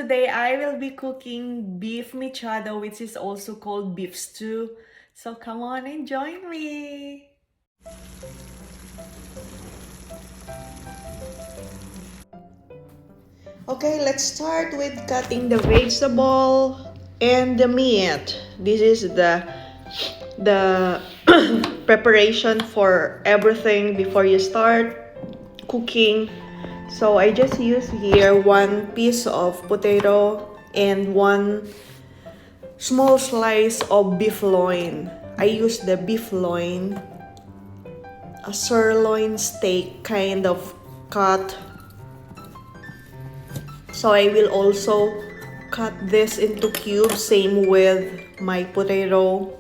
today I will be cooking beef mechado, which is also called beef stew. So come on and join me! Okay, let's start with cutting the vegetable and the meat. This is the preparation for everything before you start cooking. So I just use here one piece of potato and one small slice of beef loin. I use the beef loin, a sirloin steak kind of cut. So I will also cut this into cubes, same with my potato.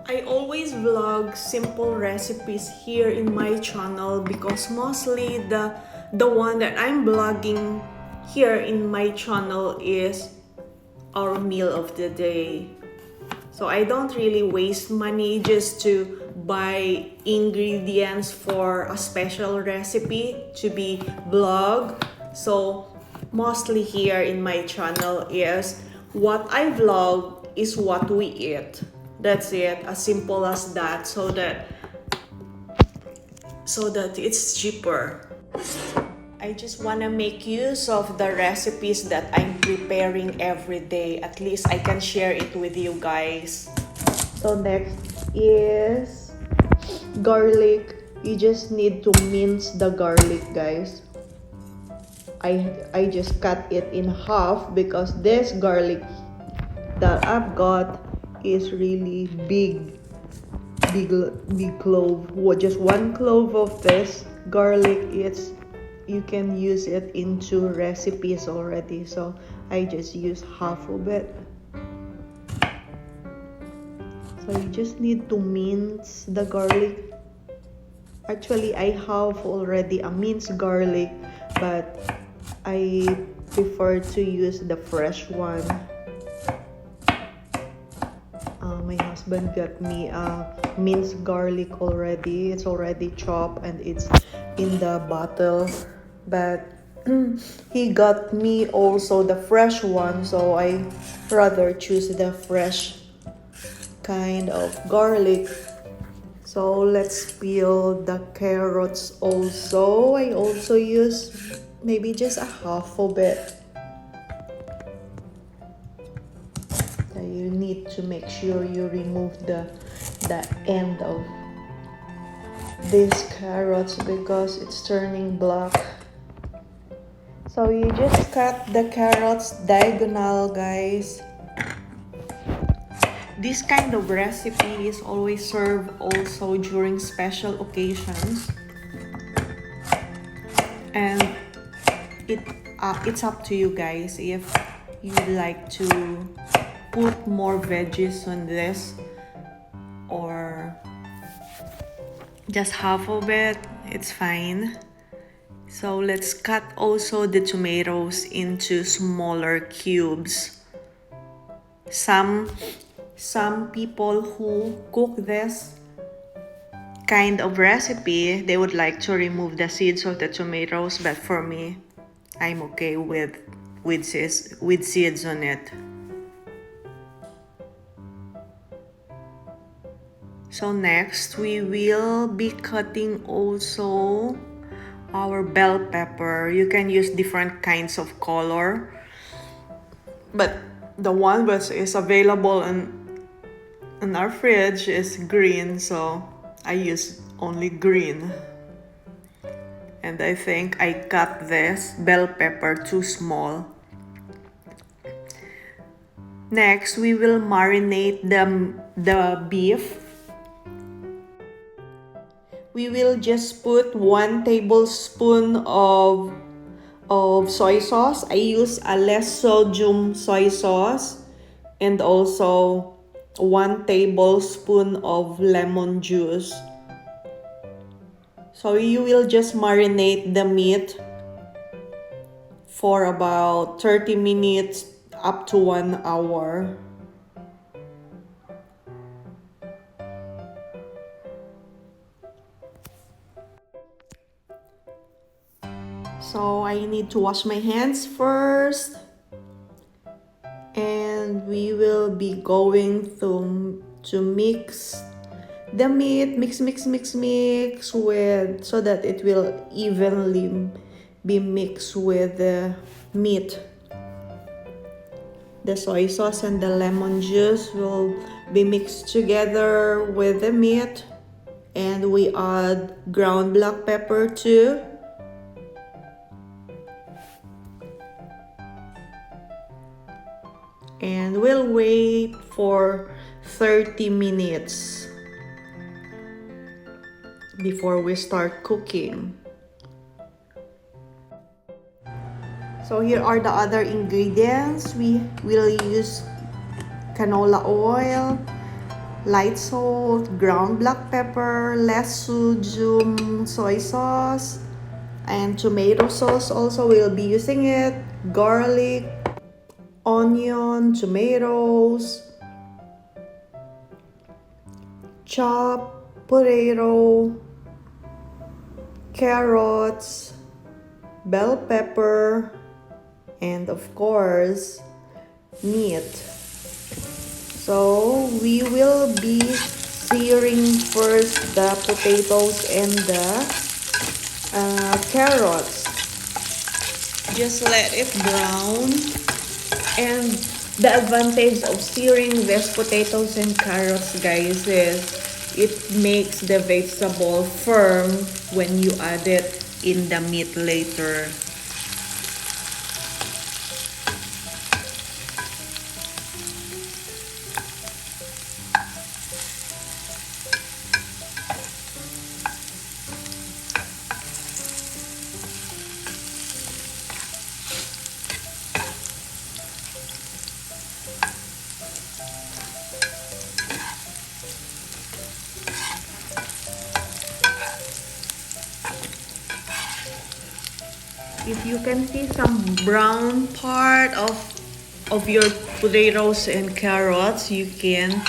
I always vlog simple recipes here in my channel because mostly the one that I'm vlogging here in my channel is our meal of the day. So I don't really waste money just to buy ingredients for a special recipe to be vlog. So mostly here in my channel is what I vlog is what we eat. That's it, as simple as that, so that it's cheaper. I just want to make use of the recipes that I'm preparing every day. At least I can share it with you guys. So next is garlic. You just need to mince the garlic, guys. I just cut it in half because this garlic that I've got is really big clove. Just one clove of this garlic, you can use it into recipes already, so I just use half of it. So you just need to mince the garlic. Actually, I have already a minced garlic, but I prefer to use the fresh one. My husband got me minced garlic already. It's already chopped and it's in the bottle, but he got me also the fresh one, so I rather choose the fresh kind of garlic. So let's peel the carrots also. I also use maybe just a half of it. You need to make sure you remove the end of these carrots because it's turning black. So you just cut the carrots diagonal, guys. This kind of recipe is always served also during special occasions, and it's up to you guys if you'd like to put more veggies on this or just half of it. It's fine. So let's cut also the tomatoes into smaller cubes. Some people who cook this kind of recipe, they would like to remove the seeds of the tomatoes, but for me, I'm okay with seeds on it. So next, we will be cutting also our bell pepper. You can use different kinds of color, but the one that is available in our fridge is green, so I use only green. And I think I cut this bell pepper too small. Next, we will marinate the beef. We will just put 1 tablespoon of soy sauce. I use a less sodium soy sauce, and also 1 tablespoon of lemon juice. So you will just marinate the meat for about 30 minutes up to 1 hour. So I need to wash my hands first. And we will be going to mix the meat, mix with, so that it will evenly be mixed with the meat. The soy sauce and the lemon juice will be mixed together with the meat, and we add ground black pepper too. And we'll wait for 30 minutes before we start cooking. So here are the other ingredients. We will use canola oil, light salt, ground black pepper, less sodium soy sauce, and tomato sauce also we'll be using it, garlic, onion, tomatoes, chopped potato, carrots, bell pepper, and of course, meat. So we will be searing first the potatoes and the carrots. Just let it brown. And the advantage of searing these potatoes and carrots, guys, is it makes the vegetable firm when you add it in the meat later. If you can see some brown part of your potatoes and carrots, you can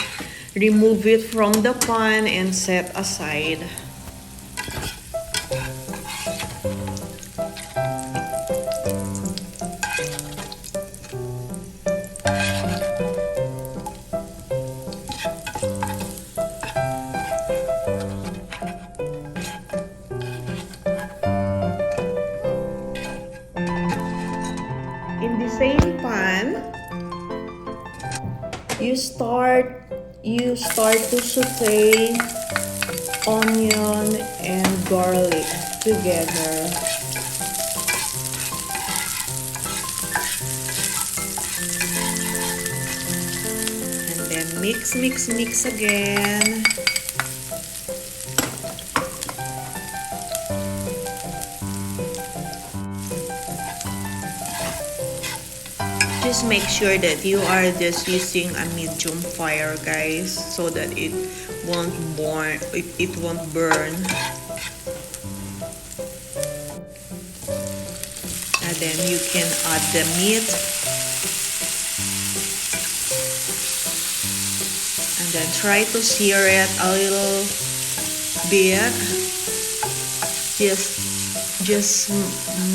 remove it from the pan and set aside. In the same pan, you start to saute onion and garlic together. And then mix again. Just make sure that you are just using a medium fire, guys, so that it won't burn. And then you can add the meat. And then try to sear it a little bit. Just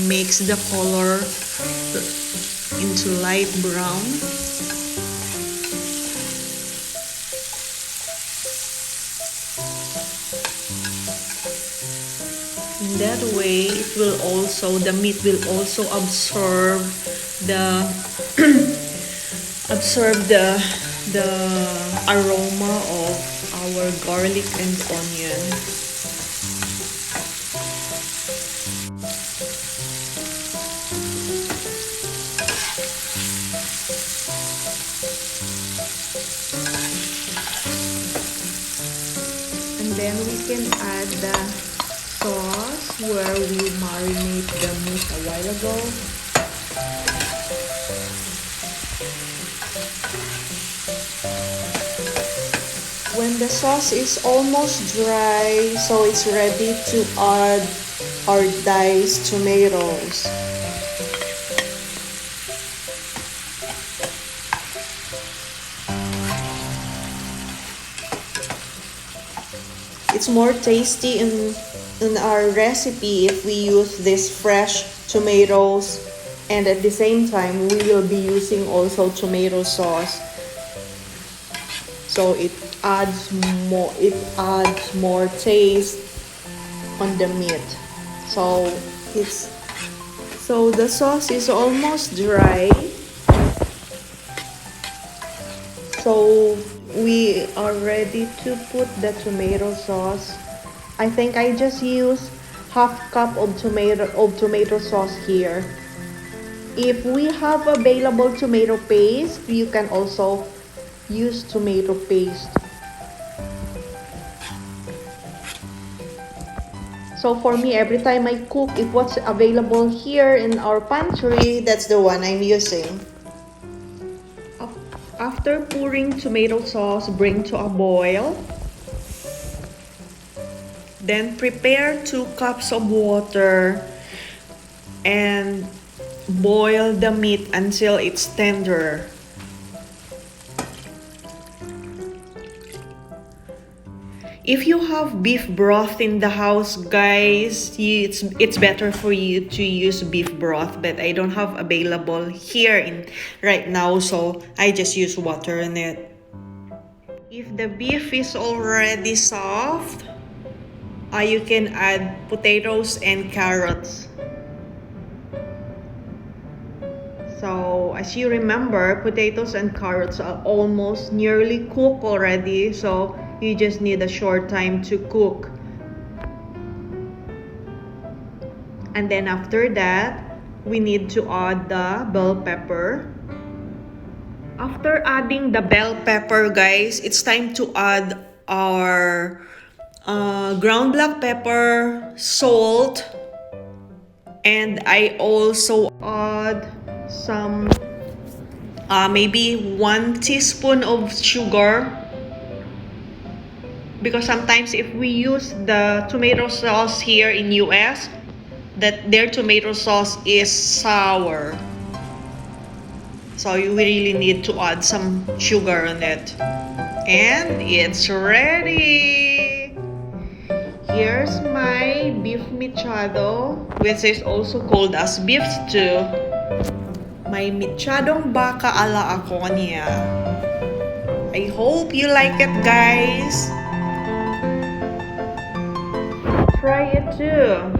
makes the color into light brown. In that way, the meat will also absorb the aroma of our garlic and onion. Then we can add the sauce where we marinate the meat a while ago. When the sauce is almost dry, so it's ready to add our diced tomatoes. It's more tasty in our recipe if we use these fresh tomatoes, and at the same time we will be using also tomato sauce, so it adds more taste on the meat. So the sauce is almost dry, so we are ready to put the tomato sauce. I think I just use half cup of tomato sauce here. If we have available tomato paste, you can also use tomato paste. So for me, every time I cook, if what's available here in our pantry, that's the one I'm using. After pouring tomato sauce, bring to a boil. Then prepare 2 cups of water and boil the meat until it's tender. If you have beef broth in the house, guys, it's better for you to use beef broth, but I don't have available here right now, so I just use water in it. If the beef is already soft, you can add potatoes and carrots. So as you remember, potatoes and carrots are almost nearly cooked already, so you just need a short time to cook. And then after that, we need to add the bell pepper. After adding the bell pepper, guys, it's time to add our ground black pepper, salt, and I also add some maybe 1 teaspoon of sugar, because sometimes if we use the tomato sauce here in US, that their tomato sauce is sour, so you really need to add some sugar on it. And it's ready. Here's my beef mechado, which is also called as beef stew. My mechadong baka ala Aconia. I hope you like it, guys. Try it too,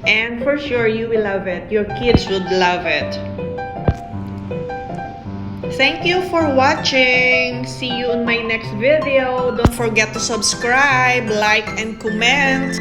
and for sure you will love it. Your kids would love it. Thank you for watching. See you in my next video. Don't forget to subscribe, like, and comment.